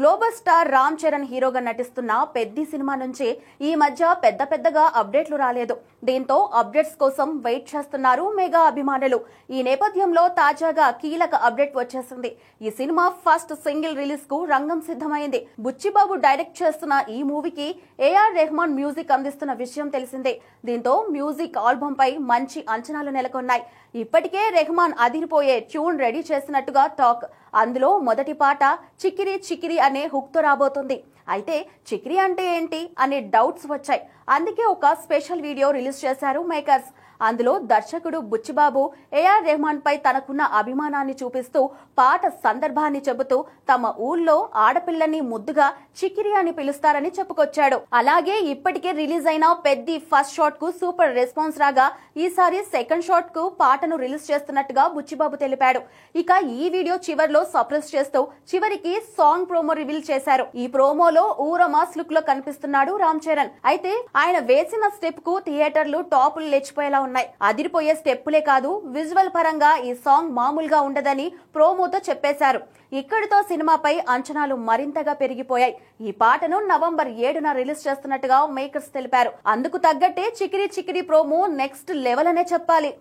Global star Ram Charan హీరోగా నటిస్తున్న Peddi cinema నుంచి ఈ మధ్య పెద్దగా అప్డేట్లు రాలేదు. దీంతో అప్డేట్స్ కోసం వెయిట్ చేస్తున్నారు మెగా అభిమానులు. ఈ నేపథ్యంలో తాజాగా కీలక అప్డేట్ వచ్చేసింది. ఈ సినిమా ఫస్ట్ సింగిల్ రిలీజ్ కు రంగం సిద్ధమైంది. బుచ్చిబాబు డైరెక్ట్ చేస్తున్న ఈ మూవీకి ఏఆర్ రెహమాన్ మ్యూజిక్ అందిస్తున్న విషయం తెలిసిందే. దీంతో మ్యూజిక్ ఆల్బమ్ పై మంచి అంచనాలు నెలకొన్నాయి. ఇప్పటికే రెహమాన్ అదిరిపోయే ట్యూన్ రెడీ చేసినట్టుగా టాక్. అందులో మొదటి పాట చికిరి చికిరి అనే హుక్ తో రాబోతుంది. అయితే చికిరి అంటే ఏంటి అనే డౌట్స్ వచ్చాయి. అందుకే ఒక స్పెషల్ వీడియో రిలీజ్ చేశారు మేకర్స్. అందులో దర్శకుడు బుచ్చిబాబు ఏఆర్ రెహమాన్ పై తనకున్న అభిమానాన్ని చూపిస్తూ పాట సందర్భాన్ని చెబుతూ తమ ఊళ్ళో ఆడపిల్లని ముద్దుగా చికిరి అని పిలుస్తారని చెప్పుకొచ్చాడు. అలాగే ఇప్పటికే రిలీజ్ అయిన పెద్ది ఫస్ట్ షాట్ కు సూపర్ రెస్పాన్స్ రాగా ఈసారి సెకండ్ షాట్ కు పాటను రిలీజ్ చేస్తున్నట్టుగా బుచ్చిబాబు తెలిపాడు. ఇక ఈ వీడియో చివర్లో సర్ప్రైజ్ చేస్తూ చివరికి సాంగ్ ప్రోమో రివీల్ చేశారు. ఈ ప్రోమోలో ఊరమాస్ లుక్ లో కనిపిస్తున్నాడు రామ్ చరణ్. అయితే ఆయన వేసిన స్టెప్ కు థియేటర్లు టాపులు లేచిపోయేలా ఉన్నాయి. అదిరిపోయే స్టెప్పులే కాదు, విజువల్ పరంగా ఈ సాంగ్ మామూలుగా ఉండదని ప్రోమోతో చెప్పేశారు. ఇక్కడితో సినిమాపై అంచనాలు మరింతగా పెరిగిపోయాయి. ఈ పాటను నవంబర్ 7న రిలీజ్ చేస్తున్నట్టుగా మేకర్స్ తెలిపారు. అందుకు తగ్గట్టే Chikiri Chikiri promo next level అనే చెప్పాలి.